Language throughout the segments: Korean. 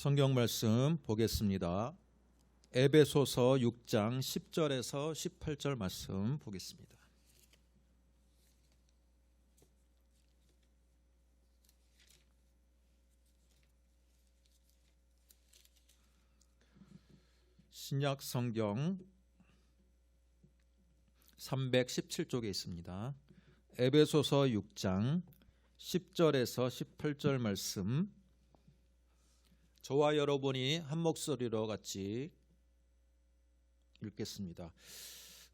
성경 말씀 보겠습니다. 에베소서 6장 10절에서 18절 말씀 보겠습니다. 신약 성경 317쪽에 있습니다. 에베소서 6장 10절에서 18절 말씀, 저와 여러분이 한 목소리로 같이 읽겠습니다.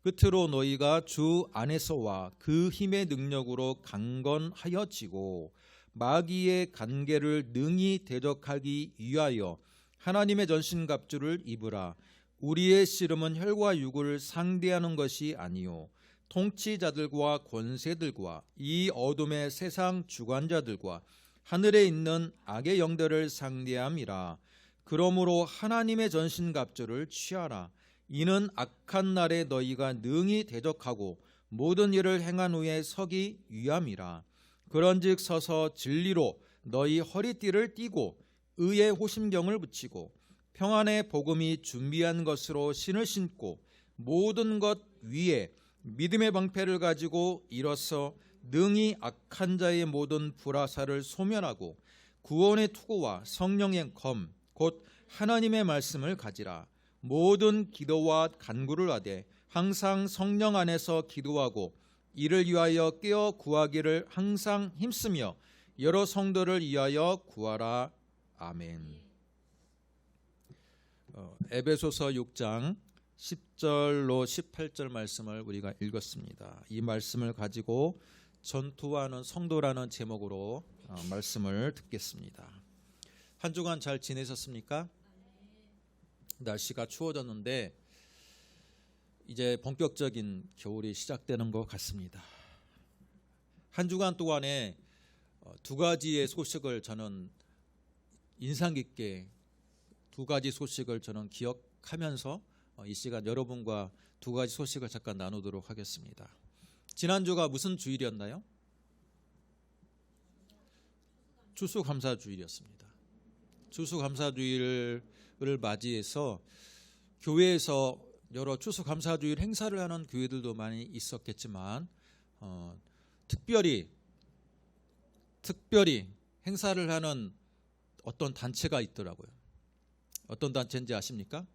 끝으로 너희가 주 안에서와 그 힘의 능력으로 강건하여지고 마귀의 간계를 능히 대적하기 위하여 하나님의 전신갑주를 입으라. 우리의 씨름은 혈과 육을 상대하는 것이 아니요 통치자들과 권세들과 이 어둠의 세상 주관자들과 하늘에 있는 악의 영들을 상대함이라. 그러므로 하나님의 전신갑주를 취하라. 이는 악한 날에 너희가 능히 대적하고 모든 일을 행한 후에 서기 위함이라. 그런즉 서서 진리로 너희 허리띠를 띠고 의의 호심경을 붙이고 평안의 복음이 준비한 것으로 신을 신고 모든 것 위에 믿음의 방패를 가지고 일어서 능히 악한 자의 모든 불화살을 소멸하고 구원의 투구와 성령의 검 곧 하나님의 말씀을 가지라. 모든 기도와 간구를 하되 항상 성령 안에서 기도하고 이를 위하여 깨어 구하기를 항상 힘쓰며 여러 성도를 위하여 구하라. 아멘. 에베소서 6장 10절로 18절 말씀을 우리가 읽었습니다. 이 말씀을 가지고 전투하는 성도라는 제목으로 말씀을 듣겠습니다. 한 주간 잘 지내셨습니까? 날씨가 추워졌는데 이제 본격적인 겨울이 시작되는 것 같습니다. 한 주간 동안에 두 가지의 소식을 저는 인상 깊게 두 가지 소식을 저는 기억하면서 이 시간 여러분과 두 가지 소식을 잠깐 나누도록 하겠습니다. 지난주가 무슨 주일이었나요? 추수감사주일이었습니다. 추수감사주일을 맞이해서 교회에서 여러 추수감사주일 행사를 하는 교회들도 많이 있었겠지만 특별히 행사를 하는 어떤 단체가 있더라고요. 어떤 단체인지 아십니까?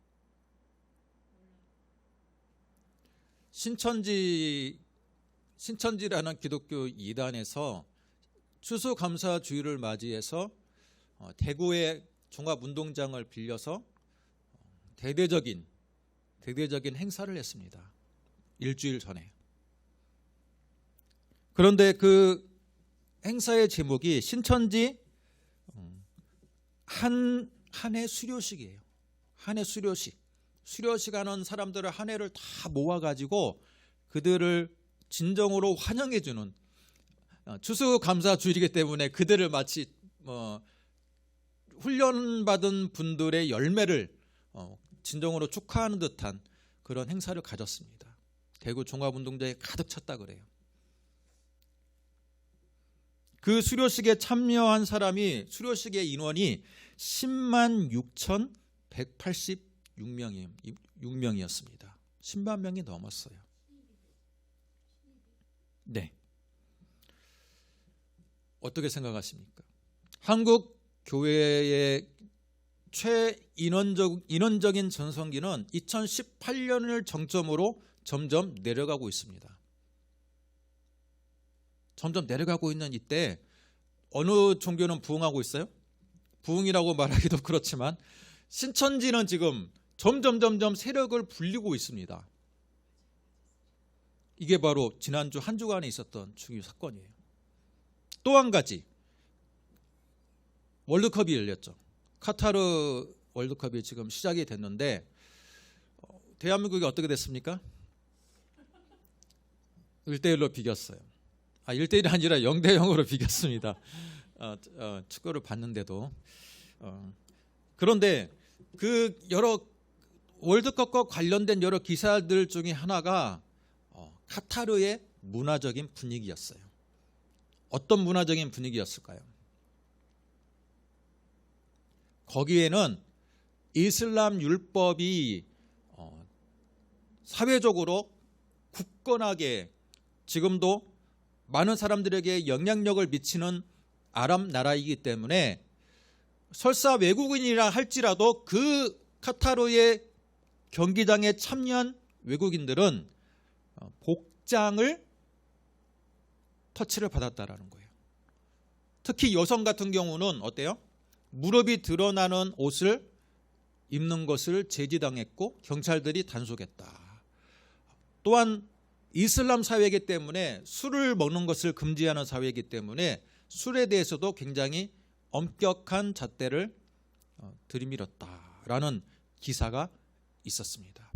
신천지라는 기독교 이단에서 추수감사주일을 맞이해서 대구의 종합운동장을 빌려서 대대적인 행사를 했습니다. 일주일 전에. 그런데 그 행사의 제목이 신천지 한 해 수료식이에요. 한 해 수료식. 수료식하는 사람들을 한 해를 다 모아가지고 그들을 진정으로 환영해주는 추수감사주일이기 때문에 그들을 마치 훈련받은 분들의 열매를 진정으로 축하하는 듯한 그런 행사를 가졌습니다. 대구 종합운동장에 가득 찼다 그래요. 그 수료식에 참여한 수료식의 인원이 10만 6,186명이었습니다. 10만 명이 넘었어요. 네. 어떻게 생각하십니까? 한국 교회의 최인원적인 전성기는 2018년을 정점으로 점점 내려가고 있습니다. 점점 내려가고 있는 이때 어느 종교는 부흥하고 있어요? 부흥이라고 말하기도 그렇지만 신천지는 지금 점점 세력을 불리고 있습니다. 이게 바로 지난주 한 주간에 있었던 중요 사건이에요. 또 한 가지, 월드컵이 열렸죠. 카타르 월드컵이 지금 시작이 됐는데 대한민국이 어떻게 됐습니까? 1대1로 비겼어요. 1대1이 아니라 0대0으로 비겼습니다. 축구를 봤는데도. 그런데 그 여러 월드컵과 관련된 여러 기사들 중에 하나가 카타르의 문화적인 분위기였어요. 어떤 문화적인 분위기였을까요? 거기에는 이슬람 율법이 사회적으로 굳건하게 지금도 많은 사람들에게 영향력을 미치는 아랍 나라이기 때문에 설사 외국인이라 할지라도 그 카타르의 경기장에 참여한 외국인들은 복장을 터치를 받았다라는 거예요. 특히 여성 같은 경우는 어때요? 무릎이 드러나는 옷을 입는 것을 제지당했고 경찰들이 단속했다. 또한 이슬람 사회이기 때문에 술을 먹는 것을 금지하는 사회이기 때문에 술에 대해서도 굉장히 엄격한 잣대를 들이밀었다라는 기사가 있었습니다.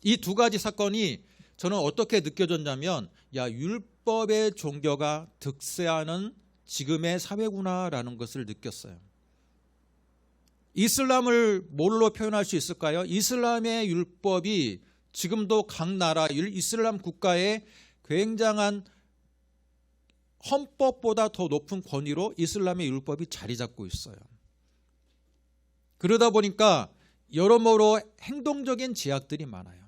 이 두 가지 사건이 저는 어떻게 느껴졌냐면 율법의 종교가 득세하는 지금의 사회구나라는 것을 느꼈어요. 이슬람을 뭘로 표현할 수 있을까요? 이슬람의 율법이 지금도 각 나라 이슬람 국가의 굉장한 헌법보다 더 높은 권위로 이슬람의 율법이 자리 잡고 있어요. 그러다 보니까 여러모로 행동적인 제약들이 많아요.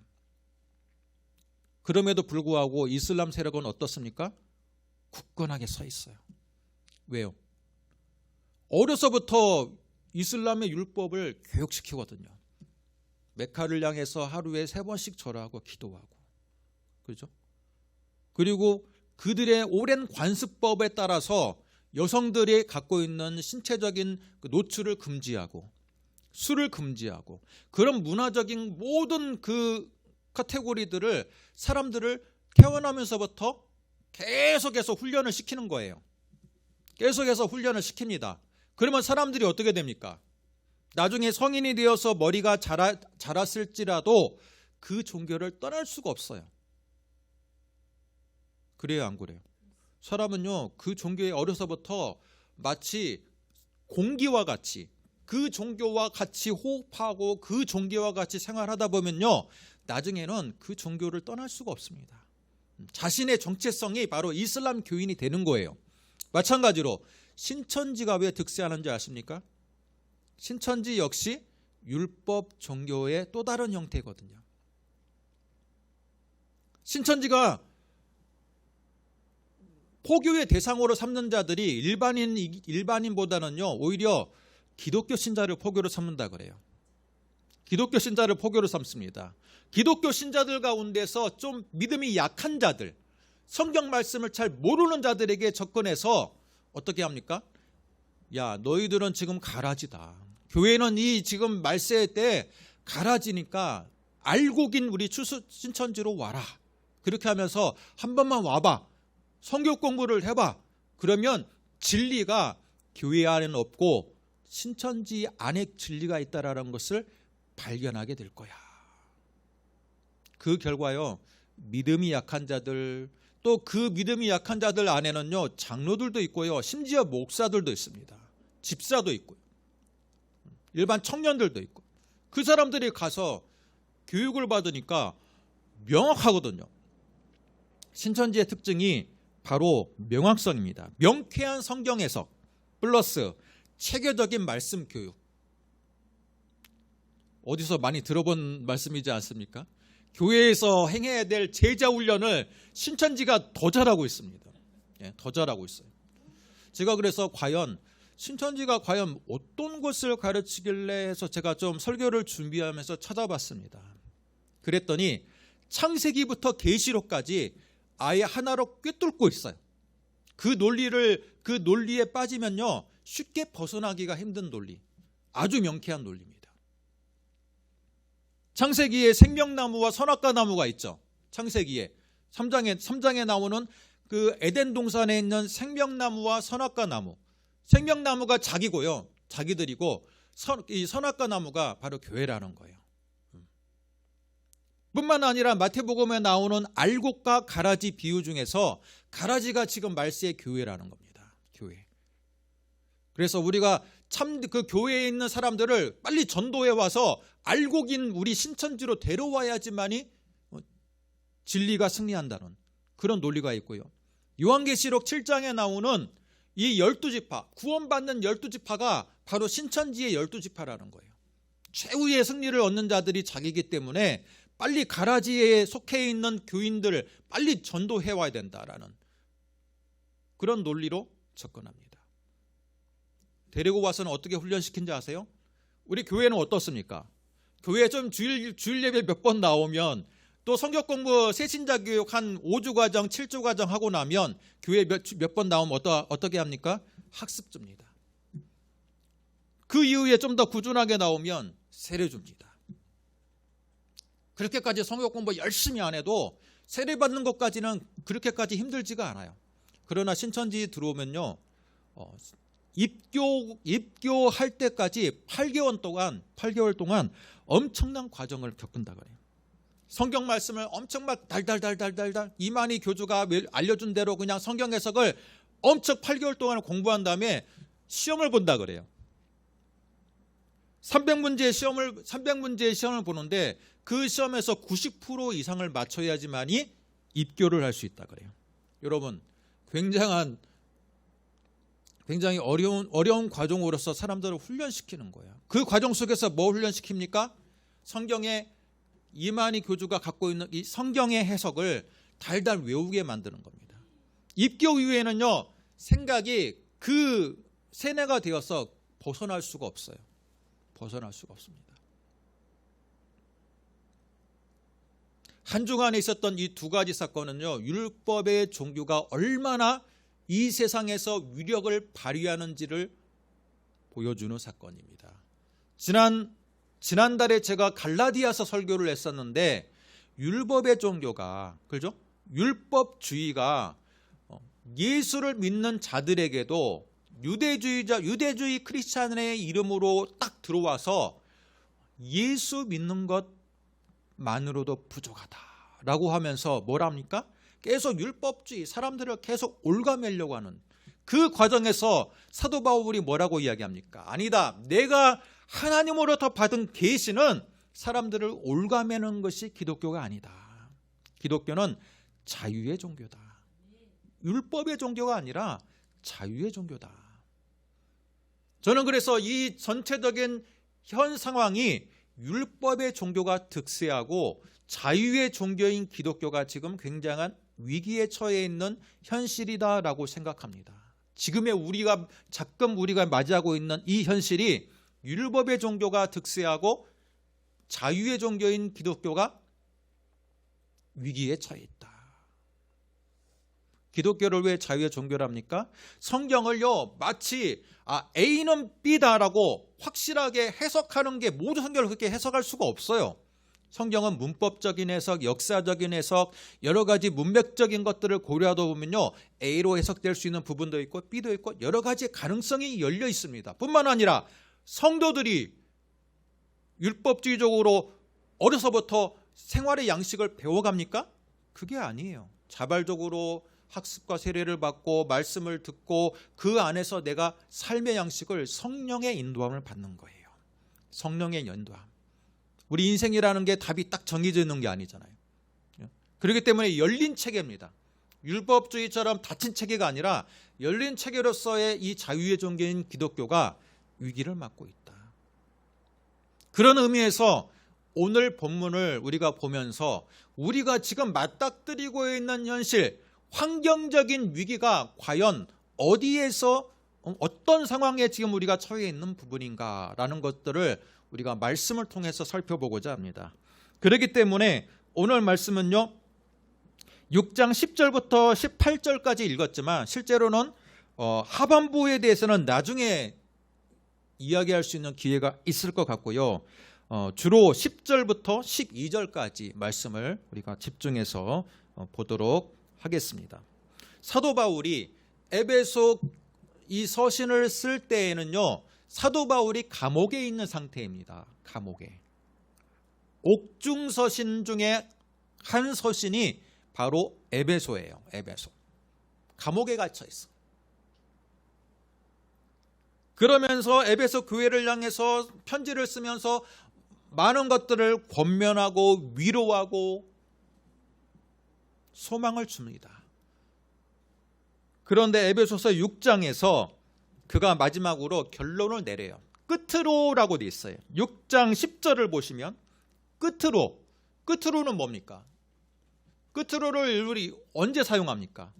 그럼에도 불구하고 이슬람 세력은 어떻습니까? 굳건하게 서 있어요. 왜요? 어려서부터 이슬람의 율법을 교육시키거든요. 메카를 향해서 하루에 3번씩 절하고 기도하고, 그렇죠? 그리고 그들의 오랜 관습법에 따라서 여성들이 갖고 있는 신체적인 노출을 금지하고 술을 금지하고 그런 문화적인 모든 그 카테고리들을 사람들을 태어나면서부터 계속해서 훈련을 시키는 거예요. 계속해서 훈련을 시킵니다. 그러면 사람들이 어떻게 됩니까? 나중에 성인이 되어서 머리가 자랐을지라도 그 종교를 떠날 수가 없어요. 그래요, 안 그래요? 사람은요, 그 종교에 어려서부터 마치 공기와 같이 그 종교와 같이 호흡하고 그 종교와 같이 생활하다 보면요, 나중에는 그 종교를 떠날 수가 없습니다. 자신의 정체성이 바로 이슬람 교인이 되는 거예요. 마찬가지로 신천지가 왜 득세하는지 아십니까? 신천지 역시 율법 종교의 또 다른 형태거든요. 신천지가 포교의 대상으로 삼는 자들이 일반인보다는요, 오히려 기독교 신자를 포교로 삼는다 그래요. 기독교 신자를 포교로 삼습니다. 기독교 신자들 가운데서 좀 믿음이 약한 자들, 성경 말씀을 잘 모르는 자들에게 접근해서 어떻게 합니까? 야, 너희들은 지금 가라지다. 교회는 이 지금 말세 때 가라지니까 알고 긴 우리 신천지로 와라. 그렇게 하면서 한 번만 와봐. 성경 공부를 해봐. 그러면 진리가 교회 안에는 없고 신천지 안에 진리가 있다라는 것을 발견하게 될 거야. 그 결과요, 믿음이 약한 자들, 또 그 믿음이 약한 자들 안에는요, 장로들도 있고요, 심지어 목사들도 있습니다. 집사도 있고요, 일반 청년들도 있고, 그 사람들이 가서 교육을 받으니까 명확하거든요. 신천지의 특징이 바로 명확성입니다. 명쾌한 성경 해석 플러스 체계적인 말씀 교육. 어디서 많이 들어본 말씀이지 않습니까? 교회에서 행해야 될 제자 훈련을 신천지가 더 잘하고 있습니다. 더 잘하고 있어요. 제가 그래서 신천지가 과연 어떤 것을 가르치길래 해서 제가 좀 설교를 준비하면서 찾아봤습니다. 그랬더니 창세기부터 계시록까지 아예 하나로 꿰뚫고 있어요. 그 논리에 빠지면요, 쉽게 벗어나기가 힘든 논리, 아주 명쾌한 논리입니다. 창세기에 생명나무와 선악과 나무가 있죠. 창세기에 3장에 나오는 그 에덴 동산에 있는 생명나무와 선악과 나무. 생명나무가 자기고요, 자기들이고, 이 선악과 나무가 바로 교회라는 거예요. 뿐만 아니라 마태복음에 나오는 알곡과 가라지 비유 중에서 가라지가 지금 말세의 교회라는 겁니다. 교회. 그래서 우리가 참 그 교회에 있는 사람들을 빨리 전도해 와서 알곡인 우리 신천지로 데려와야지만이 진리가 승리한다는 그런 논리가 있고요. 요한계시록 7장에 나오는 이 12지파, 구원받는 12지파가 바로 신천지의 12지파라는 거예요. 최후의 승리를 얻는 자들이 자기이기 때문에 빨리 가라지에 속해 있는 교인들을 빨리 전도해 와야 된다라는 그런 논리로 접근합니다. 데리고 와서는 어떻게 훈련시킨지 아세요? 우리 교회는 어떻습니까? 교회 좀 주일 예배 몇 번 나오면 또 성경 공부 새신자 교육 한 5주 과정 7주 과정 하고 나면 교회 몇 번 나오면 어떻게 합니까? 학습 줍니다. 그 이후에 좀 더 꾸준하게 나오면 세례 줍니다. 그렇게까지 성경 공부 열심히 안 해도 세례 받는 것까지는 그렇게까지 힘들지가 않아요. 그러나 신천지 들어오면요, 입교할 때까지 8개월 동안 엄청난 과정을 겪는다 그래요. 성경 말씀을 엄청 막 달달달달달달 이만희 교주가 알려준 대로 그냥 성경 해석을 엄청 8개월 동안 공부한 다음에 시험을 본다 그래요. 300문제의 시험을 보는데 그 시험에서 90% 이상을 맞춰야지만이 입교를 할 수 있다 그래요. 여러분, 굉장히 어려운 과정으로서 사람들을 훈련시키는 거예요. 그 과정 속에서 뭐 훈련시킵니까? 성경의 이만희 교주가 갖고 있는 이 성경의 해석을 달달 외우게 만드는 겁니다. 입교 이후에는요, 생각이 그 세뇌가 되어서 벗어날 수가 없어요. 벗어날 수가 없습니다. 한 주간에 있었던 이 두 가지 사건은요, 율법의 종교가 얼마나 이 세상에서 위력을 발휘하는지를 보여주는 사건입니다. 지난달에 제가 갈라디아서 설교를 했었는데 율법의 종교가, 그죠? 율법주의가 예수를 믿는 자들에게도 유대주의 크리스찬의 이름으로 딱 들어와서 예수 믿는 것만으로도 부족하다라고 하면서 뭐랍니까? 계속 율법주의, 사람들을 계속 올가매려고 하는 그 과정에서 사도 바울이 뭐라고 이야기합니까? 아니다, 내가 하나님으로부터 받은 계시는 사람들을 올가매는 것이 기독교가 아니다. 기독교는 자유의 종교다. 율법의 종교가 아니라 자유의 종교다. 저는 그래서 이 전체적인 현 상황이 율법의 종교가 득세하고 자유의 종교인 기독교가 지금 굉장한 위기에 처해 있는 현실이다라고 생각합니다. 지금의 우리가 맞이하고 있는 이 현실이 율법의 종교가 득세하고 자유의 종교인 기독교가 위기에 처해 있다. 기독교를 왜 자유의 종교랍니까? 성경을요, 마치 A는 B다라고 확실하게 해석하는 게 모든 성경을 그렇게 해석할 수가 없어요. 성경은 문법적인 해석, 역사적인 해석, 여러 가지 문맥적인 것들을 고려하다 보면요, A로 해석될 수 있는 부분도 있고 B도 있고 여러 가지 가능성이 열려 있습니다. 뿐만 아니라 성도들이 율법주의적으로 어려서부터 생활의 양식을 배워갑니까? 그게 아니에요. 자발적으로 학습과 세례를 받고 말씀을 듣고 그 안에서 내가 삶의 양식을 성령의 인도함을 받는 거예요. 성령의 인도함. 우리 인생이라는 게 답이 딱 정해져 있는 게 아니잖아요. 그렇기 때문에 열린 체계입니다. 율법주의처럼 닫힌 체계가 아니라 열린 체계로서의 이 자유의 종교인 기독교가 위기를 맞고 있다. 그런 의미에서 오늘 본문을 우리가 보면서 우리가 지금 맞닥뜨리고 있는 현실, 환경적인 위기가 과연 어디에서 어떤 상황에 지금 우리가 처해 있는 부분인가라는 것들을 우리가 말씀을 통해서 살펴보고자 합니다. 그렇기 때문에 오늘 말씀은요, 6장 10절부터 18절까지 읽었지만 실제로는 하반부에 대해서는 나중에 이야기할 수 있는 기회가 있을 것 같고요. 주로 10절부터 12절까지 말씀을 우리가 집중해서 보도록 하겠습니다. 사도 바울이 에베소 이 서신을 쓸 때에는요, 사도 바울이 감옥에 있는 상태입니다. 감옥에. 옥중 서신 중에 한 서신이 바로 에베소예요. 에베소. 감옥에 갇혀 있어. 그러면서 에베소 교회를 향해서 편지를 쓰면서 많은 것들을 권면하고 위로하고 소망을 줍니다. 그런데 에베소서 6장에서 그가 마지막으로 결론을 내려요. 끝으로라고 돼 있어요. 6장 10절을 보시면 끝으로는 뭡니까? 끝으로를 우리 언제 사용합니까?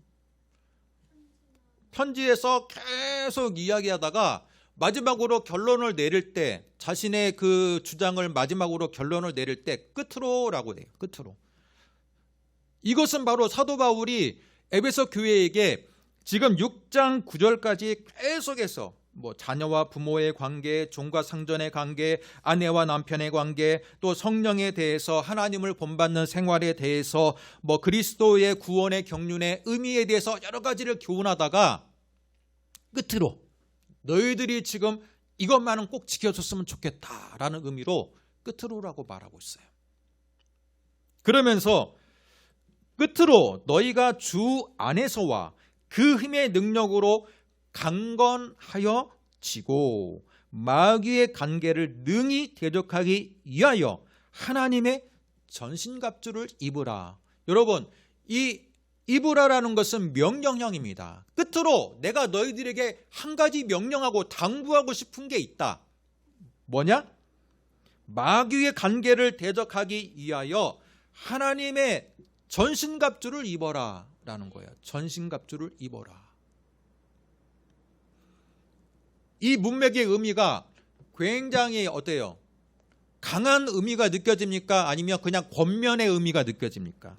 편지에서 계속 이야기하다가 마지막으로 결론을 내릴 때, 자신의 그 주장을 마지막으로 결론을 내릴 때 끝으로라고 돼요. 끝으로. 이것은 바로 사도 바울이 에베소 교회에게 지금 6장 9절까지 계속해서 자녀와 부모의 관계, 종과 상전의 관계, 아내와 남편의 관계, 또 성령에 대해서, 하나님을 본받는 생활에 대해서, 그리스도의 구원의 경륜의 의미에 대해서 여러 가지를 교훈하다가 끝으로 너희들이 지금 이것만은 꼭 지켜줬으면 좋겠다라는 의미로 끝으로라고 말하고 있어요. 그러면서 끝으로 너희가 주 안에서와 그 힘의 능력으로 강건하여 지고 마귀의 관계를 능히 대적하기 위하여 하나님의 전신갑주를 입으라. 여러분, 이 입으라라는 것은 명령형입니다. 끝으로 내가 너희들에게 한 가지 명령하고 당부하고 싶은 게 있다. 뭐냐? 마귀의 관계를 대적하기 위하여 하나님의 전신갑주를 입어라 라는 거예요. 전신갑주를 입어라. 이 문맥의 의미가 굉장히 어때요? 강한 의미가 느껴집니까? 아니면 그냥 권면의 의미가 느껴집니까?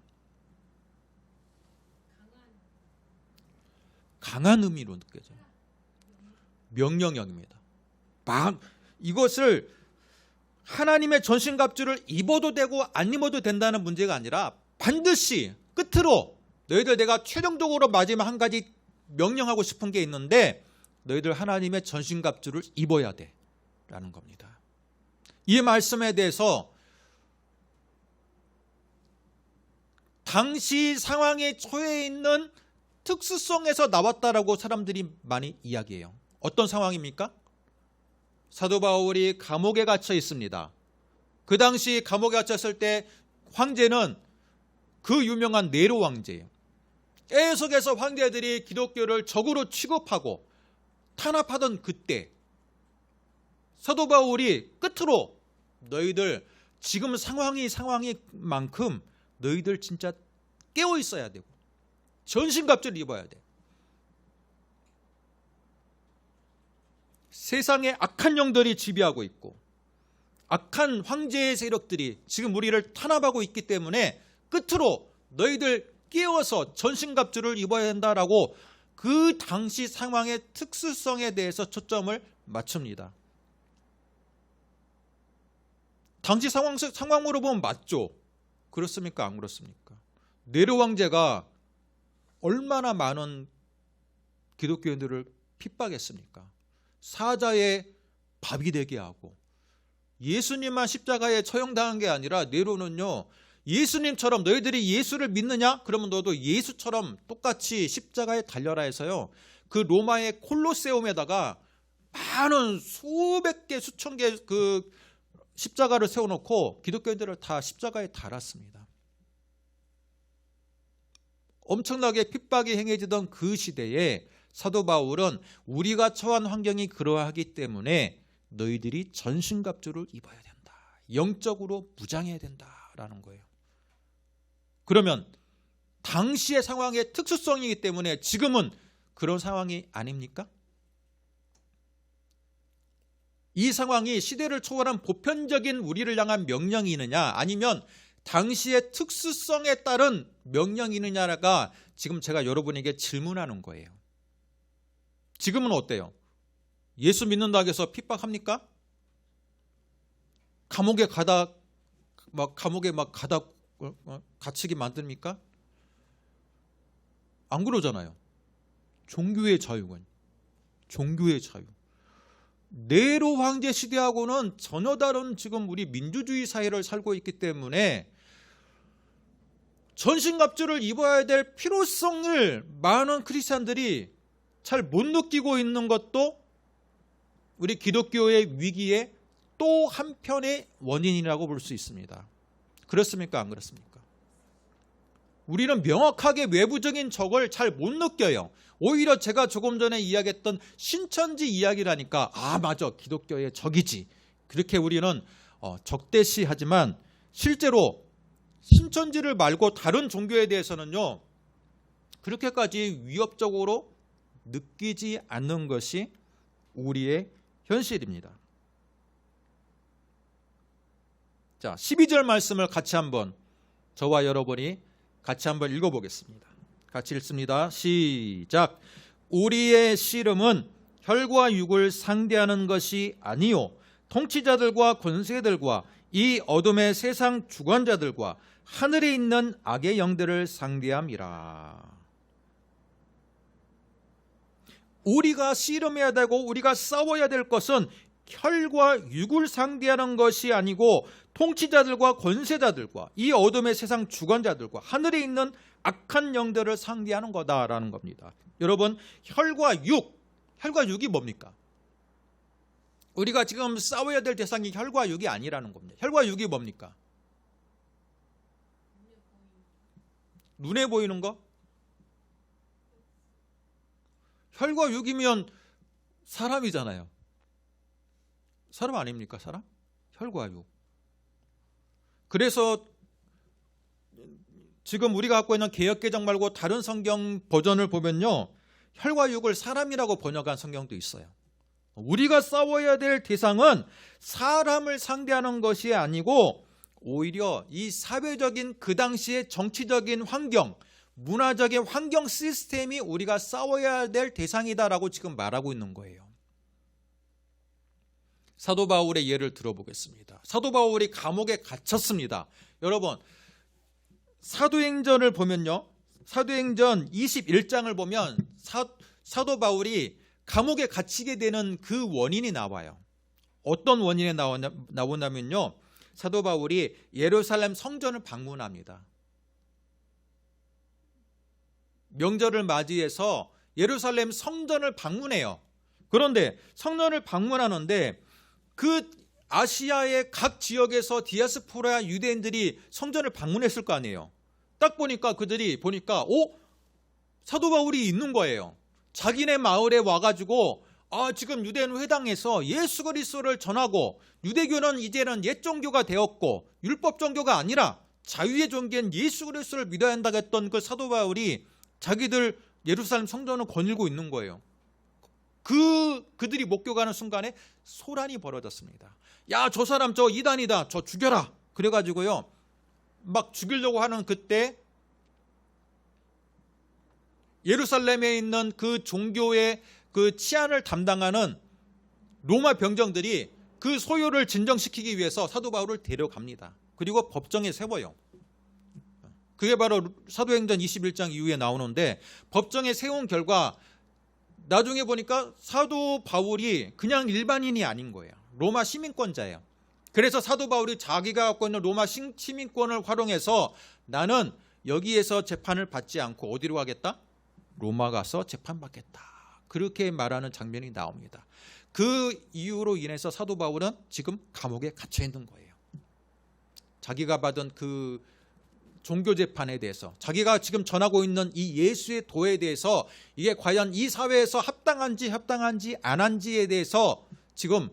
강한 의미로 느껴져요. 명령형입니다. 이것을 하나님의 전신갑주를 입어도 되고 안 입어도 된다는 문제가 아니라 반드시 끝으로 너희들 내가 최종적으로 마지막 한 가지 명령하고 싶은 게 있는데 너희들 하나님의 전신갑주를 입어야 돼 라는 겁니다. 이 말씀에 대해서 당시 상황에 처해 있는 특수성에서 나왔다라고 사람들이 많이 이야기해요. 어떤 상황입니까? 사도 바울이 감옥에 갇혀 있습니다. 그 당시 감옥에 갇혔을 때 황제는 그 유명한 네로 황제예요. 계속해서 황제들이 기독교를 적으로 취급하고 탄압하던 그때 사도 바울이 끝으로 너희들 지금 상황이 상황이만큼 너희들 진짜 깨어 있어야 되고 전신갑주를 입어야 돼. 세상에 악한 영들이 지배하고 있고 악한 황제의 세력들이 지금 우리를 탄압하고 있기 때문에 끝으로 너희들 깨어서 전신갑주를 입어야 된다라고 그 당시 상황의 특수성에 대해서 초점을 맞춥니다. 당시 상황으로 보면 맞죠? 그렇습니까? 안 그렇습니까? 네로 황제가 얼마나 많은 기독교인들을 핍박했습니까? 사자의 밥이 되게 하고 예수님만 십자가에 처형당한 게 아니라 네로는요, 예수님처럼 너희들이 예수를 믿느냐? 그러면 너도 예수처럼 똑같이 십자가에 달려라 해서요, 그 로마의 콜로세움에다가 많은 수백 개 수천 개 그 십자가를 세워놓고 기독교인들을 다 십자가에 달았습니다. 엄청나게 핍박이 행해지던 그 시대에 사도 바울은 우리가 처한 환경이 그러하기 때문에 너희들이 전신갑주를 입어야 된다. 영적으로 무장해야 된다라는 거예요. 그러면 당시의 상황의 특수성이기 때문에 지금은 그런 상황이 아닙니까? 이 상황이 시대를 초월한 보편적인 우리를 향한 명령이느냐 아니면 당시의 특수성에 따른 명령이느냐가 지금 제가 여러분에게 질문하는 거예요. 지금은 어때요? 예수 믿는다고 해서 핍박합니까? 감옥에 가다 갇히게 만듭니까? 안 그러잖아요. 종교의 자유는 종교의 자유. 네로 황제 시대하고는 전혀 다른 지금 우리 민주주의 사회를 살고 있기 때문에 전신갑주를 입어야 될 필요성을 많은 크리스찬들이 잘 못 느끼고 있는 것도 우리 기독교의 위기의 또 한편의 원인이라고 볼 수 있습니다. 그렇습니까? 안 그렇습니까? 우리는 명확하게 외부적인 적을 잘 못 느껴요. 오히려 제가 조금 전에 이야기했던 신천지 이야기라니까 맞아, 기독교의 적이지. 그렇게 우리는 적대시하지만 실제로 신천지를 말고 다른 종교에 대해서는요, 그렇게까지 위협적으로 느끼지 않는 것이 우리의 현실입니다. 자, 12절 말씀을 같이 한번 저와 여러분이 같이 한번 읽어보겠습니다. 같이 읽습니다. 시작. 우리의 씨름은 혈과 육을 상대하는 것이 아니요 통치자들과 권세들과 이 어둠의 세상 주관자들과 하늘에 있는 악의 영들을 상대함이라. 우리가 씨름해야 되고 우리가 싸워야 될 것은 혈과 육을 상대하는 것이 아니고 통치자들과 권세자들과 이 어둠의 세상 주관자들과 하늘에 있는 악한 영들을 상대하는 거다라는 겁니다. 여러분, 혈과 육이 뭡니까? 우리가 지금 싸워야 될 대상이 혈과 육이 아니라는 겁니다. 혈과 육이 뭡니까? 눈에 보이는 거? 혈과 육이면 사람이잖아요. 사람 아닙니까? 사람? 혈과 육. 그래서 지금 우리가 갖고 있는 개역개정 말고 다른 성경 버전을 보면요, 혈과 육을 사람이라고 번역한 성경도 있어요. 우리가 싸워야 될 대상은 사람을 상대하는 것이 아니고 오히려 이 사회적인 그 당시의 정치적인 환경, 문화적인 환경 시스템이 우리가 싸워야 될 대상이다라고 지금 말하고 있는 거예요. 사도 바울의 예를 들어보겠습니다. 사도 바울이 감옥에 갇혔습니다. 여러분, 사도행전을 보면요, 사도행전 21장을 보면 사도 바울이 감옥에 갇히게 되는 그 원인이 나와요. 어떤 원인이 나오냐면요, 사도 바울이 예루살렘 성전을 방문합니다. 명절을 맞이해서 예루살렘 성전을 방문해요. 그런데 성전을 방문하는데 그 아시아의 각 지역에서 디아스포라 유대인들이 성전을 방문했을 거 아니에요. 딱 보니까 그들이 사도 바울이 있는 거예요. 자기네 마을에 와가지고 지금 유대인 회당에서 예수 그리스도를 전하고, 유대교는 이제는 옛 종교가 되었고 율법 종교가 아니라 자유의 종교인 예수 그리스도를 믿어야 한다고 했던 그 사도 바울이 자기들 예루살렘 성전을 거닐고 있는 거예요. 그들이 목격하는 순간에 소란이 벌어졌습니다. 야, 저 사람 저 이단이다, 저 죽여라. 그래가지고요, 막 죽이려고 하는 그때 예루살렘에 있는 그 종교의 그 치안을 담당하는 로마 병정들이 그 소요를 진정시키기 위해서 사도 바울을 데려갑니다. 그리고 법정에 세워요. 그게 바로 사도행전 21장 이후에 나오는데, 법정에 세운 결과 나중에 보니까 사도 바울이 그냥 일반인이 아닌 거예요. 로마 시민권자예요. 그래서 사도 바울이 자기가 갖고 있는 로마 시민권을 활용해서 나는 여기에서 재판을 받지 않고 어디로 가겠다? 로마 가서 재판받겠다. 그렇게 말하는 장면이 나옵니다. 그 이유로 인해서 사도 바울은 지금 감옥에 갇혀 있는 거예요. 자기가 받은 그 종교 재판에 대해서, 자기가 지금 전하고 있는 이 예수의 도에 대해서 이게 과연 이 사회에서 합당한지 안 한지에 대해서 지금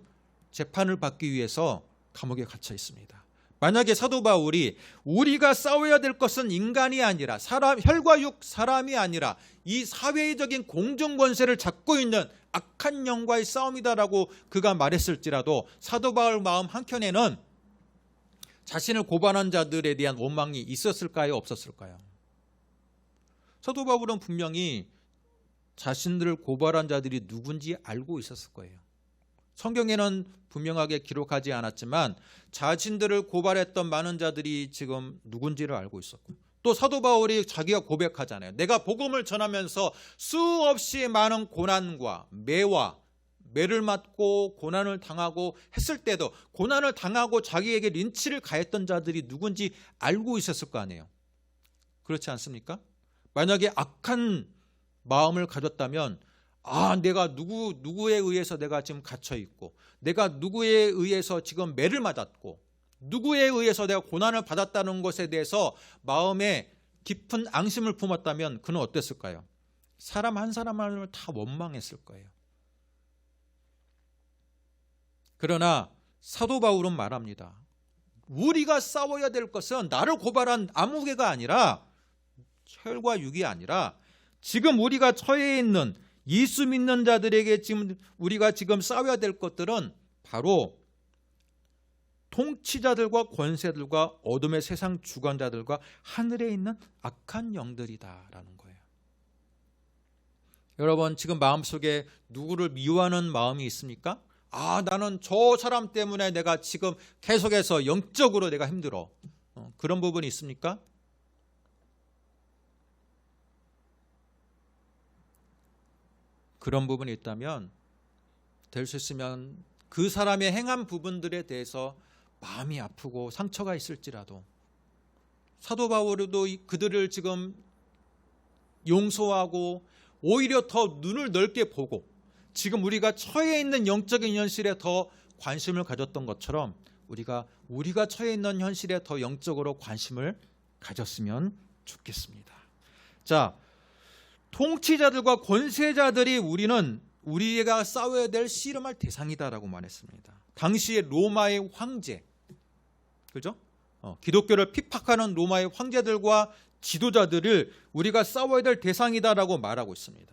재판을 받기 위해서 감옥에 갇혀 있습니다. 만약에 사도 바울이 우리가 싸워야 될 것은 인간이 아니라 혈과 육, 사람이 아니라 이 사회적인 공정 권세를 잡고 있는 악한 영과의 싸움이다라고 그가 말했을지라도 사도 바울 마음 한켠에는 자신을 고발한 자들에 대한 원망이 있었을까요? 없었을까요? 사도 바울은 분명히 자신들을 고발한 자들이 누군지 알고 있었을 거예요. 성경에는 분명하게 기록하지 않았지만 자신들을 고발했던 많은 자들이 지금 누군지를 알고 있었고, 또 사도 바울이 자기가 고백하잖아요. 내가 복음을 전하면서 수없이 많은 고난과 매를 맞고 고난을 당하고 했을 때도 고난을 당하고 자기에게 린치를 가했던 자들이 누군지 알고 있었을 거 아니에요. 그렇지 않습니까? 만약에 악한 마음을 가졌다면 내가 누구에 의해서 내가 지금 갇혀 있고, 내가 누구에 의해서 지금 매를 맞았고, 누구에 의해서 내가 고난을 받았다는 것에 대해서 마음에 깊은 앙심을 품었다면 그는 어땠을까요? 사람 한 사람을 다 원망했을 거예요. 그러나 사도 바울은 말합니다. 우리가 싸워야 될 것은 나를 고발한 아무개가 아니라 혈과 육이 아니라 지금 우리가 처해 있는 예수 믿는 자들에게 지금 우리가 지금 싸워야 될 것들은 바로 통치자들과 권세들과 어둠의 세상 주관자들과 하늘에 있는 악한 영들이다라는 거예요. 여러분 지금 마음속에 누구를 미워하는 마음이 있습니까? 나는 저 사람 때문에 내가 지금 계속해서 영적으로 내가 힘들어. 그런 부분이 있습니까? 그런 부분이 있다면 될 수 있으면 그 사람의 행한 부분들에 대해서 마음이 아프고 상처가 있을지라도 사도 바울도 그들을 지금 용서하고 오히려 더 눈을 넓게 보고 지금 우리가 처해 있는 영적인 현실에 더 관심을 가졌던 것처럼 우리가 처해 있는 현실에 더 영적으로 관심을 가졌으면 좋겠습니다. 자, 통치자들과 권세자들이 우리가 싸워야 될 씨름할 대상이다라고 말했습니다. 당시의 로마의 황제, 그죠? 기독교를 핍박하는 로마의 황제들과 지도자들을 우리가 싸워야 될 대상이다라고 말하고 있습니다.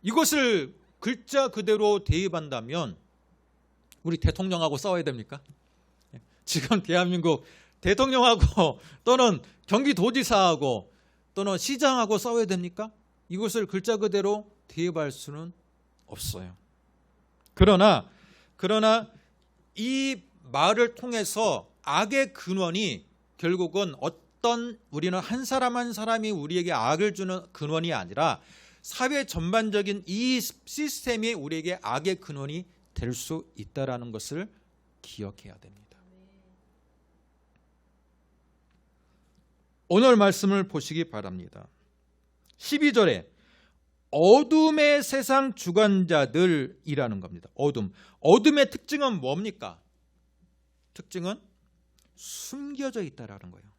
이것을 글자 그대로 대입한다면 우리 대통령하고 싸워야 됩니까? 지금 대한민국 대통령하고 또는 경기도지사하고 또는 시장하고 싸워야 됩니까? 이것을 글자 그대로 대입할 수는 없어요. 그러나 이 말을 통해서 악의 근원이 결국은 우리는 한 사람 한 사람이 우리에게 악을 주는 근원이 아니라 사회 전반적인 이 시스템이 우리에게 악의 근원이 될 수 있다는 것을 기억해야 됩니다. 오늘 말씀을 보시기 바랍니다. 12절에 어둠의 세상 주관자들이라는 겁니다. 어둠의 특징은 뭡니까? 특징은 숨겨져 있다라는 거예요.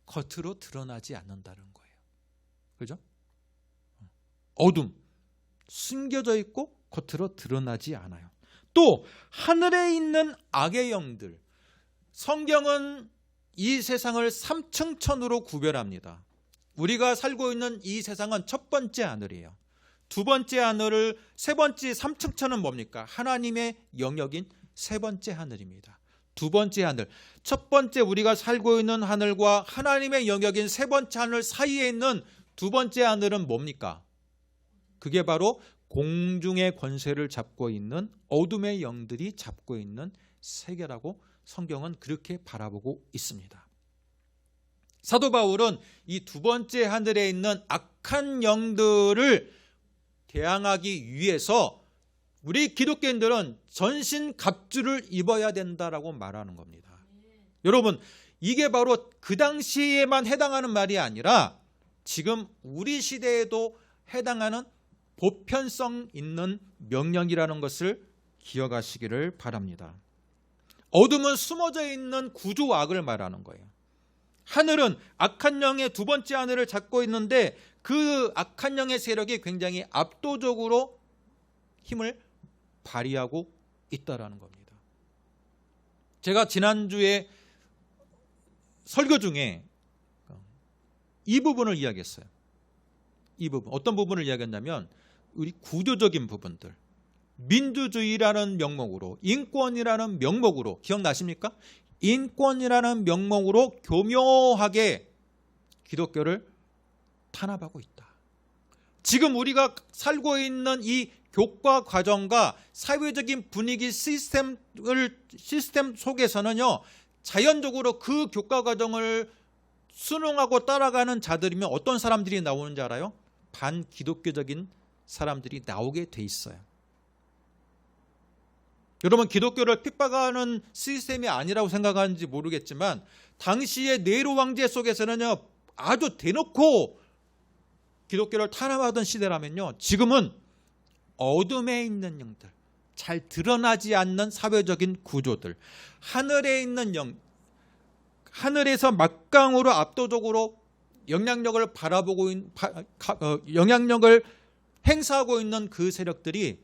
겉으로 드러나지 않는다는 거예요. 그죠? 어둠, 숨겨져 있고 겉으로 드러나지 않아요. 또 하늘에 있는 악의 영들, 성경은 이 세상을 3층 천으로 구별합니다. 우리가 살고 있는 이 세상은 첫 번째 하늘이에요. 두 번째 하늘을, 세 번째 3층 천은 뭡니까? 하나님의 영역인 세 번째 하늘입니다. 두 번째 하늘, 첫 번째 우리가 살고 있는 하늘과 하나님의 영역인 세 번째 하늘 사이에 있는 두 번째 하늘은 뭡니까? 그게 바로 공중의 권세를 잡고 있는 어둠의 영들이 잡고 있는 세계라고 성경은 그렇게 바라보고 있습니다. 사도 바울은 이 두 번째 하늘에 있는 악한 영들을 대항하기 위해서 우리 기독교인들은 전신 갑주를 입어야 된다라고 말하는 겁니다. 여러분, 이게 바로 그 당시에만 해당하는 말이 아니라 지금 우리 시대에도 해당하는 보편성 있는 명령이라는 것을 기억하시기를 바랍니다. 어둠은 숨어져 있는 구조악을 말하는 거예요. 하늘은 악한 영의 두 번째 하늘을 잡고 있는데 그 악한 영의 세력이 굉장히 압도적으로 힘을 발휘하고 있다라는 겁니다. 제가 지난주에 설교 중에 이 부분을 이야기했어요. 이 부분, 어떤 부분을 이야기했냐면 우리 구조적인 부분들, 민주주의라는 명목으로, 인권이라는 명목으로, 기억나십니까? 인권이라는 명목으로 교묘하게 기독교를 탄압하고 있다. 지금 우리가 살고 있는 이 교과 과정과 사회적인 분위기 시스템 속에서는요, 자연적으로 그 교과 과정을 순응하고 따라가는 자들이면 어떤 사람들이 나오는지 알아요? 반기독교적인 사람들이 나오게 돼 있어요. 여러분, 기독교를 핍박하는 시스템이 아니라고 생각하는지 모르겠지만 당시의 네로 황제 속에서는요, 아주 대놓고 기독교를 탄압하던 시대라면요, 지금은 어둠에 있는 영들, 잘 드러나지 않는 사회적인 구조들, 하늘에 있는 영, 하늘에서 막강으로 압도적으로 영향력을 바라보고 영향력을 행사하고 있는 그 세력들이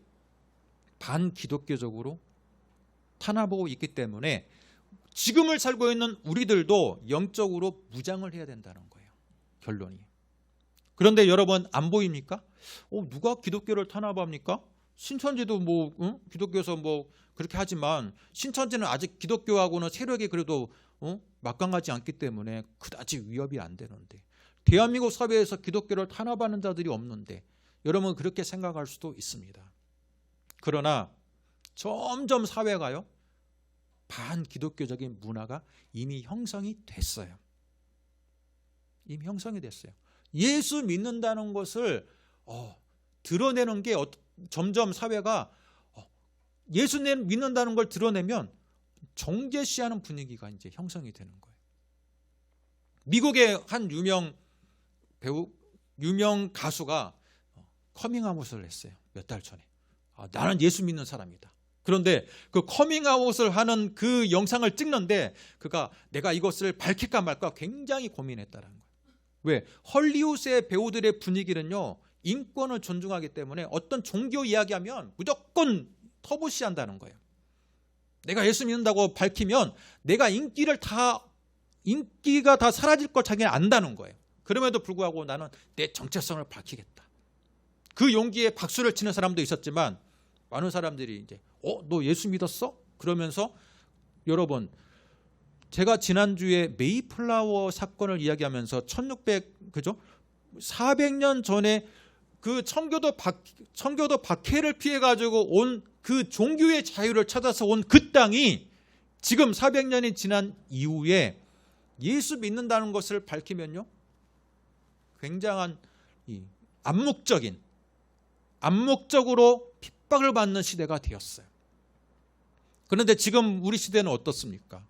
반기독교적으로 탄압하고 있기 때문에 지금을 살고 있는 우리들도 영적으로 무장을 해야 된다는 거예요. 결론이. 그런데 여러분 안 보입니까? 누가 기독교를 탄압합니까? 신천지도 기독교에서 그렇게 하지만 신천지는 아직 기독교하고는 세력이 그래도 막강하지 않기 때문에 그다지 위협이 안 되는데, 대한민국 사회에서 기독교를 탄압하는 자들이 없는데 여러분 그렇게 생각할 수도 있습니다. 그러나 점점 사회가요, 반기독교적인 문화가 이미 형성이 됐어요. 이미 형성이 됐어요. 예수 믿는다는 것을 드러내는 게 점점 사회가 예수 믿는다는 걸 드러내면 정죄시하는 분위기가 이제 형성이 되는 거예요. 미국의 한 유명 가수가 커밍아웃을 했어요. 몇 달 전에. 나는 예수 믿는 사람이다. 그런데 그 커밍아웃을 하는 그 영상을 찍는데 그가 내가 이것을 밝힐까 말까 굉장히 고민했다는 거예요. 왜? 헐리우드의 배우들의 분위기는요, 인권을 존중하기 때문에 어떤 종교 이야기하면 무조건 터부시한다는 거예요. 내가 예수 믿는다고 밝히면 내가 인기가 다 사라질 걸 자기는 안다는 거예요. 그럼에도 불구하고 나는 내 정체성을 밝히겠다. 그 용기에 박수를 치는 사람도 있었지만 많은 사람들이 이제 너 예수 믿었어? 그러면서 여러분, 제가 지난주에 메이플라워 사건을 이야기하면서 400년 전에 그 청교도 박해를 피해 가지고 온 그 종교의 자유를 찾아서 온 그 땅이 지금 400년이 지난 이후에 예수 믿는다는 것을 밝히면요, 굉장한 암묵적으로 핍박을 받는 시대가 되었어요. 그런데 지금 우리 시대는 어떻습니까?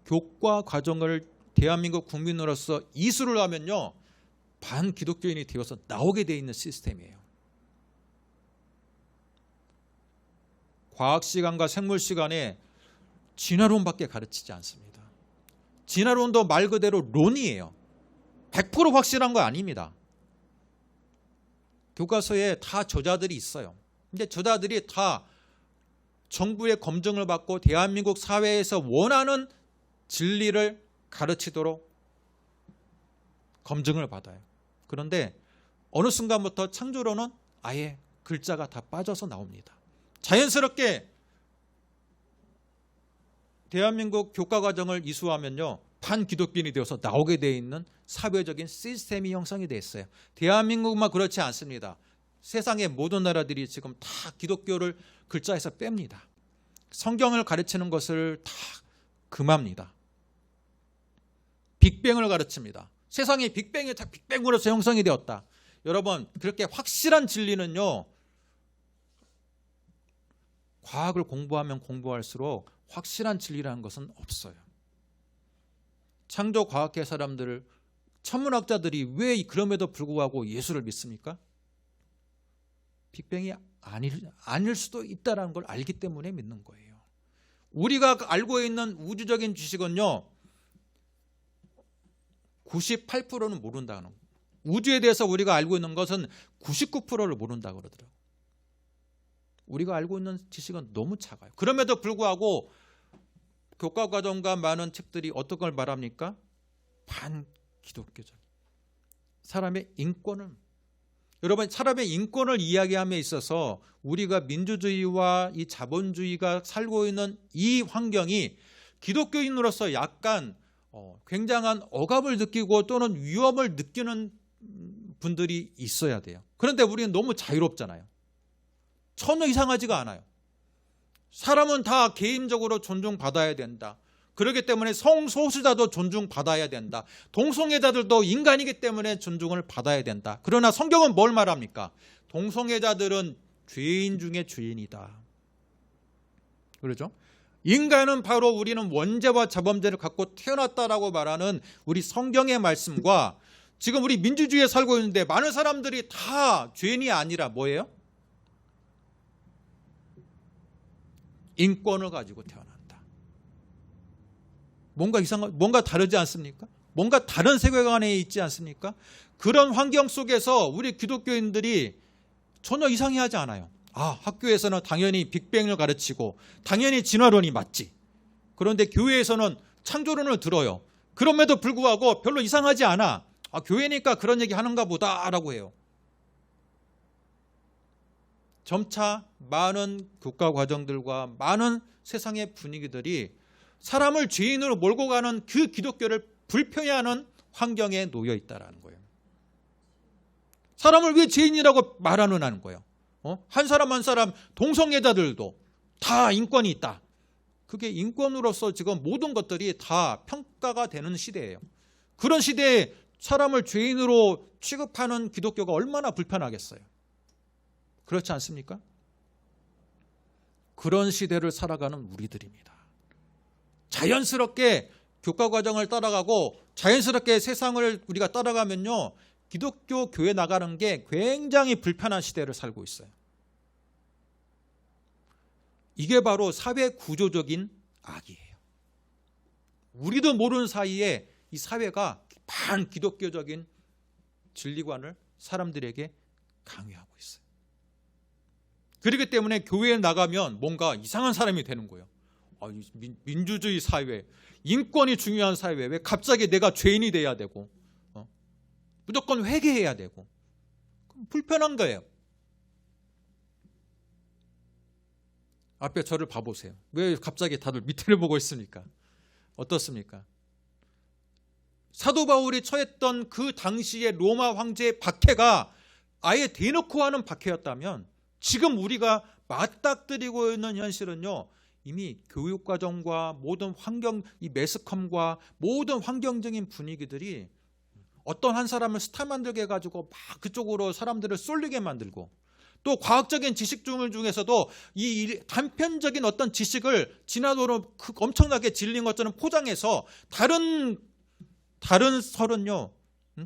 교과 과정을 대한민국 국민으로서 이수를 하면요, 반기독교인이 되어서 나오게 돼 있는 시스템이에요. 과학 시간과 생물 시간에 진화론밖에 가르치지 않습니다. 진화론도 말 그대로 론이에요. 100% 확실한 거 아닙니다. 교과서에 다 저자들이 있어요. 근데 저자들이 다 정부의 검증을 받고 대한민국 사회에서 원하는 진리를 가르치도록 검증을 받아요. 그런데 어느 순간부터 창조론은 아예 글자가 다 빠져서 나옵니다. 자연스럽게 대한민국 교과과정을 이수하면요, 반기독교인이 되어서 나오게 되어 있는 사회적인 시스템이 형성이 되어 있어요. 대한민국만 그렇지 않습니다. 세상의 모든 나라들이 지금 다 기독교를 글자에서 뺍니다. 성경을 가르치는 것을 다 금합니다. 빅뱅을 가르칩니다. 세상이 빅뱅으로서 형성이 되었다. 여러분, 그렇게 확실한 진리는요, 과학을 공부하면 공부할수록 확실한 진리라는 것은 없어요. 창조과학계 사람들, 천문학자들이 왜 그럼에도 불구하고 예수를 믿습니까? 빅뱅이 아닐 수도 있다는 걸 알기 때문에 믿는 거예요. 우리가 알고 있는 우주적인 지식은요, 98%는 모른다는 거예요. 우주에 대해서 우리가 알고 있는 것은 99%를 모른다고 그러더라고요. 우리가 알고 있는 지식은 너무 작아요. 그럼에도 불구하고 교과과정과 많은 책들이 어떤 걸 말합니까? 반기독교적. 사람의 인권을, 여러분, 사람의 인권을 이야기함에 있어서 우리가 민주주의와 이 자본주의가 살고 있는 이 환경이 기독교인으로서 약간 굉장한 억압을 느끼고 또는 위험을 느끼는 분들이 있어야 돼요. 그런데 우리는 너무 자유롭잖아요. 전혀 이상하지가 않아요. 사람은 다 개인적으로 존중받아야 된다. 그렇기 때문에 성소수자도 존중받아야 된다. 동성애자들도 인간이기 때문에 존중을 받아야 된다. 그러나 성경은 뭘 말합니까? 동성애자들은 죄인 중에 죄인이다. 그렇죠? 인간은 바로 우리는 원죄와 자범죄를 갖고 태어났다라고 말하는 우리 성경의 말씀과 지금 우리 민주주의에 살고 있는데 많은 사람들이 다 죄인이 아니라 뭐예요? 인권을 가지고 태어난다. 뭔가 다르지 않습니까? 뭔가 다른 세계관에 있지 않습니까? 그런 환경 속에서 우리 기독교인들이 전혀 이상해하지 않아요. 학교에서는 당연히 빅뱅을 가르치고 당연히 진화론이 맞지. 그런데 교회에서는 창조론을 들어요. 그럼에도 불구하고 별로 이상하지 않아. 교회니까 그런 얘기 하는가 보다라고 해요. 점차 많은 교과 과정들과 많은 세상의 분위기들이 사람을 죄인으로 몰고 가는 그 기독교를 불편해하는 환경에 놓여 있다는 거예요. 사람을 왜 죄인이라고 말하는 거예요? 한 사람 한 사람 동성애자들도 다 인권이 있다. 그게 인권으로서 지금 모든 것들이 다 평가가 되는 시대예요. 그런 시대에 사람을 죄인으로 취급하는 기독교가 얼마나 불편하겠어요. 그렇지 않습니까? 그런 시대를 살아가는 우리들입니다. 자연스럽게 교과 과정을 따라가고 자연스럽게 세상을 우리가 따라가면요, 기독교 교회 나가는 게 굉장히 불편한 시대를 살고 있어요. 이게 바로 사회 구조적인 악이에요. 우리도 모르는 사이에 이 사회가 반기독교적인 진리관을 사람들에게 강요하고 있어요. 그렇기 때문에 교회에 나가면 뭔가 이상한 사람이 되는 거예요. 민주주의 사회, 인권이 중요한 사회, 왜 갑자기 내가 죄인이 돼야 되고 무조건 회개해야 되고 불편한 거예요. 앞에 저를 봐보세요. 왜 갑자기 다들 밑을 보고 있습니까? 어떻습니까? 사도 바울이 처했던 그 당시의 로마 황제의 박해가 아예 대놓고 하는 박해였다면 지금 우리가 맞닥뜨리고 있는 현실은요, 이미 교육과정과 모든 환경, 이 매스컴과 모든 환경적인 분위기들이 어떤 한 사람을 스타 만들게 해가지고 막 그쪽으로 사람들을 쏠리게 만들고, 또 과학적인 지식 중에서도 이 단편적인 어떤 지식을 진화도로 엄청나게 질린 것처럼 포장해서 다른 설은요,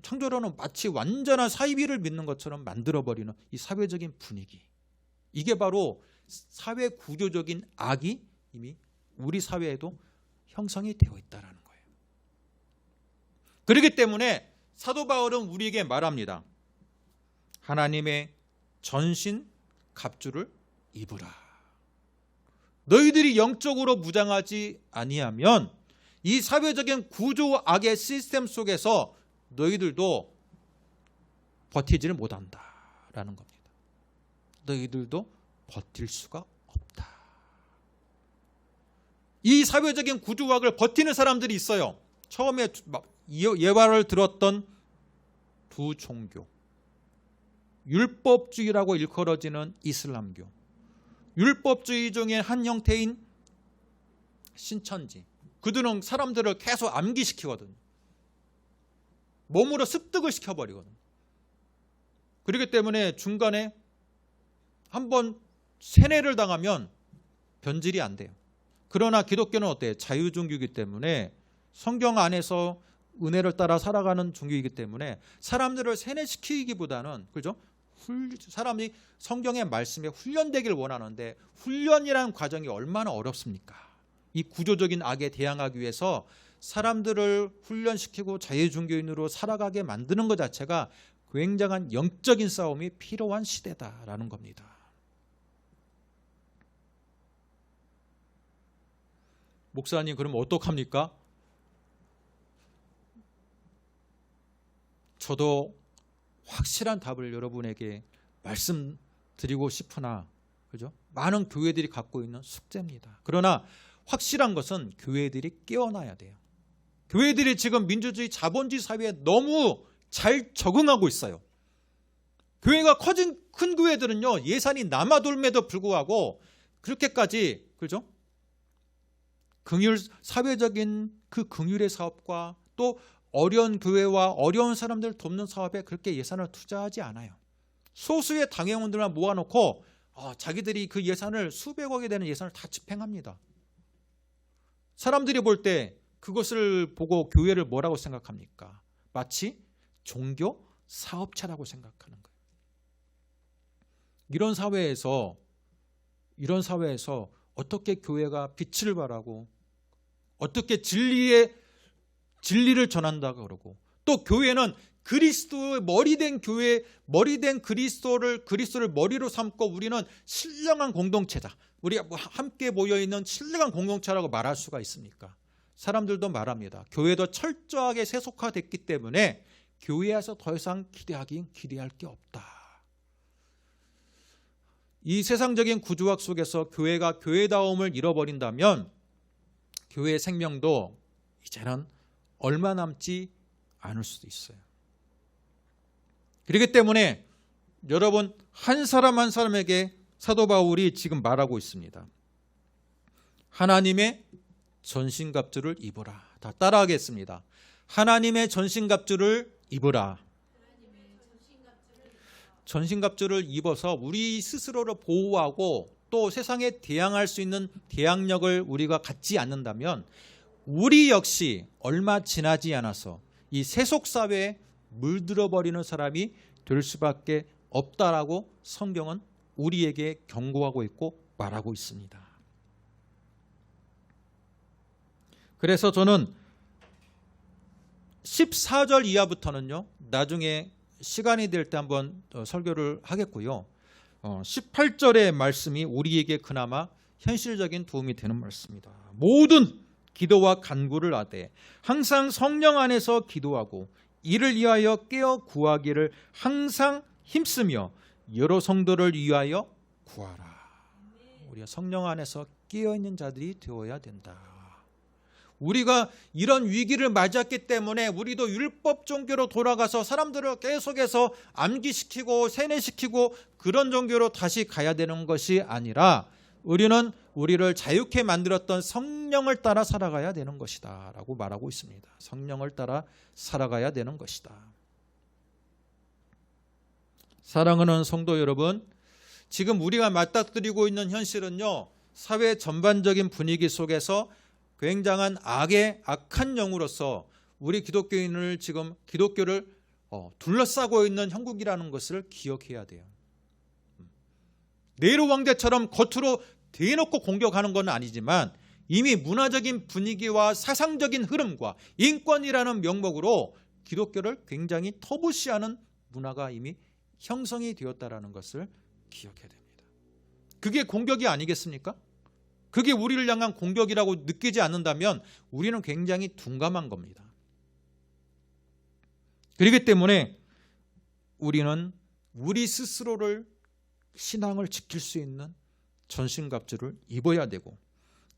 창조론은 마치 완전한 사이비를 믿는 것처럼 만들어버리는 이 사회적인 분위기, 이게 바로 사회 구조적인 악이 이미 우리 사회에도 형성이 되어 있다는 거예요. 그렇기 때문에 사도 바울은 우리에게 말합니다. 하나님의 전신 갑주를 입으라. 너희들이 영적으로 무장하지 아니하면 이 사회적인 구조 악의 시스템 속에서 너희들도 버티지를 못한다라는 겁니다. 너희들도 버틸 수가 없다. 이 사회적인 구조 악을 버티는 사람들이 있어요. 처음에 예화를 들었던 두 종교, 율법주의라고 일컬어지는 이슬람교, 율법주의 중에 한 형태인 신천지, 그들은 사람들을 계속 암기시키거든요. 몸으로 습득을 시켜버리거든요. 그렇기 때문에 중간에 한번 세뇌를 당하면 변질이 안 돼요. 그러나 기독교는 어때요? 자유종교이기 때문에 성경 안에서 은혜를 따라 살아가는 종교이기 때문에 사람들을 세뇌시키기보다는, 그죠? 사람이 성경의 말씀에 훈련되길 원하는데 훈련이라는 과정이 얼마나 어렵습니까? 이 구조적인 악에 대항하기 위해서 사람들을 훈련시키고 자유종교인으로 살아가게 만드는 것 자체가 굉장한 영적인 싸움이 필요한 시대다라는 겁니다. 목사님, 그럼 어떡합니까? 저도 확실한 답을 여러분에게 말씀드리고 싶으나, 그죠? 많은 교회들이 갖고 있는 숙제입니다. 그러나 확실한 것은 교회들이 깨어나야 돼요. 교회들이 지금 민주주의 자본주의 사회에 너무 잘 적응하고 있어요. 교회가 큰 교회들은요, 예산이 남아돌에도 불구하고 그렇게까지, 그죠? 사회적인 그 긍휼의 사업과 또 어려운 교회와 어려운 사람들을 돕는 사업에 그렇게 예산을 투자하지 않아요. 소수의 당회원들만 모아놓고 자기들이 그 예산을 수백억이 되는 예산을 다 집행합니다. 사람들이 볼 때 그것을 보고 교회를 뭐라고 생각합니까? 마치 종교 사업체라고 생각하는 거예요. 이런 사회에서 어떻게 교회가 빛을 발하고 어떻게 진리를 전한다 그러고, 또 교회는 그리스도의 머리된 교회, 머리된 그리스도를 머리로 삼고 우리는 신령한 공동체다, 우리가 함께 모여있는 신령한 공동체라고 말할 수가 있습니까? 사람들도 말합니다. 교회도 철저하게 세속화됐기 때문에 교회에서 더 이상 기대할 게 없다. 이 세상적인 구조학 속에서 교회가 교회다움을 잃어버린다면 교회의 생명도 이제는 얼마 남지 않을 수도 있어요. 그렇기 때문에 여러분, 한 사람 한 사람에게 사도 바울이 지금 말하고 있습니다. 하나님의 전신갑주를 입으라. 다 따라하겠습니다. 하나님의 전신갑주를 입으라. 전신갑주를 입어서 우리 스스로를 보호하고 또 세상에 대항할 수 있는 대항력을 우리가 갖지 않는다면 우리 역시 얼마 지나지 않아서 이 세속사회에 물들어버리는 사람이 될 수밖에 없다라고 성경은 우리에게 경고하고 있고 말하고 있습니다. 그래서 저는 14절 이하부터는요, 나중에 시간이 될 때 한번 설교를 하겠고요. 18절의 말씀이 우리에게 그나마 현실적인 도움이 되는 말씀입니다. 모든 기도와 간구를 하되 항상 성령 안에서 기도하고 이를 위하여 깨어 구하기를 항상 힘쓰며 여러 성도를 위하여 구하라. 우리가 성령 안에서 깨어있는 자들이 되어야 된다. 우리가 이런 위기를 맞았기 때문에 우리도 율법 종교로 돌아가서 사람들을 계속해서 암기시키고 세뇌시키고 그런 종교로 다시 가야 되는 것이 아니라 우리는 우리를 자유케 만들었던 성령을 따라 살아가야 되는 것이다 라고 말하고 있습니다. 성령을 따라 살아가야 되는 것이다. 사랑하는 성도 여러분, 지금 우리가 맞닥뜨리고 있는 현실은요, 사회 전반적인 분위기 속에서 굉장한 악한 영으로서 우리 기독교인을 지금 기독교를 둘러싸고 있는 형국이라는 것을 기억해야 돼요. 네로 왕대처럼 겉으로 대놓고 공격하는 건 아니지만 이미 문화적인 분위기와 사상적인 흐름과 인권이라는 명목으로 기독교를 굉장히 터부시하는 문화가 이미 형성이 되었다는 것을 기억해야 됩니다. 그게 공격이 아니겠습니까? 그게 우리를 향한 공격이라고 느끼지 않는다면 우리는 굉장히 둔감한 겁니다. 그렇기 때문에 우리는 우리 스스로를 신앙을 지킬 수 있는 전신갑주를 입어야 되고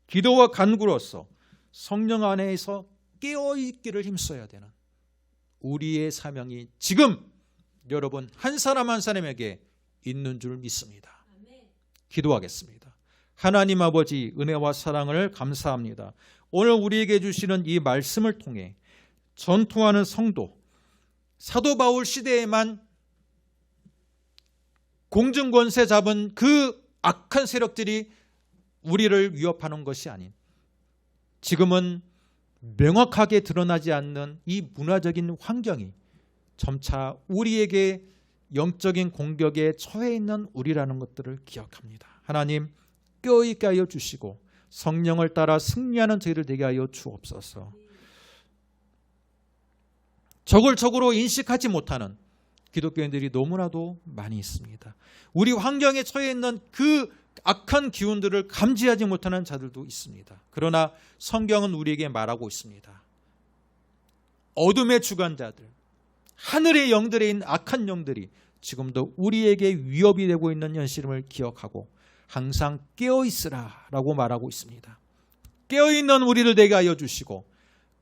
기도와 간구로서 성령 안에서 깨어있기를 힘써야 되는 우리의 사명이 지금 여러분 한 사람 한 사람에게 있는 줄 믿습니다. 기도하겠습니다. 하나님 아버지, 은혜와 사랑을 감사합니다. 오늘 우리에게 주시는 이 말씀을 통해 전투하는 성도, 사도 바울 시대에만 공중권세 잡은 그 악한 세력들이 우리를 위협하는 것이 아닌 지금은 명확하게 드러나지 않는 이 문화적인 환경이 점차 우리에게 영적인 공격에 처해 있는 우리라는 것들을 기억합니다. 하나님, 깨어있게 하여 주시고 성령을 따라 승리하는 저희들 되게 하여 주옵소서. 적으로 인식하지 못하는 기독교인들이 너무나도 많이 있습니다. 우리 환경에 처해 있는 그 악한 기운들을 감지하지 못하는 자들도 있습니다. 그러나 성경은 우리에게 말하고 있습니다. 어둠의 주관자들, 하늘의 영들에 있는 악한 영들이 지금도 우리에게 위협이 되고 있는 현실을 기억하고 항상 깨어있으라 라고 말하고 있습니다. 깨어있는 우리를 되게 하여 주시고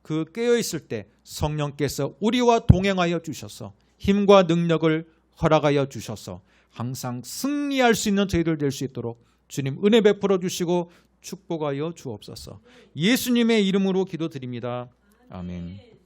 그 깨어있을 때 성령께서 우리와 동행하여 주셔서 힘과 능력을 허락하여 주셔서 항상 승리할 수 있는 저희들 될 수 있도록 주님 은혜 베풀어 주시고 축복하여 주옵소서. 예수님의 이름으로 기도드립니다. 아멘.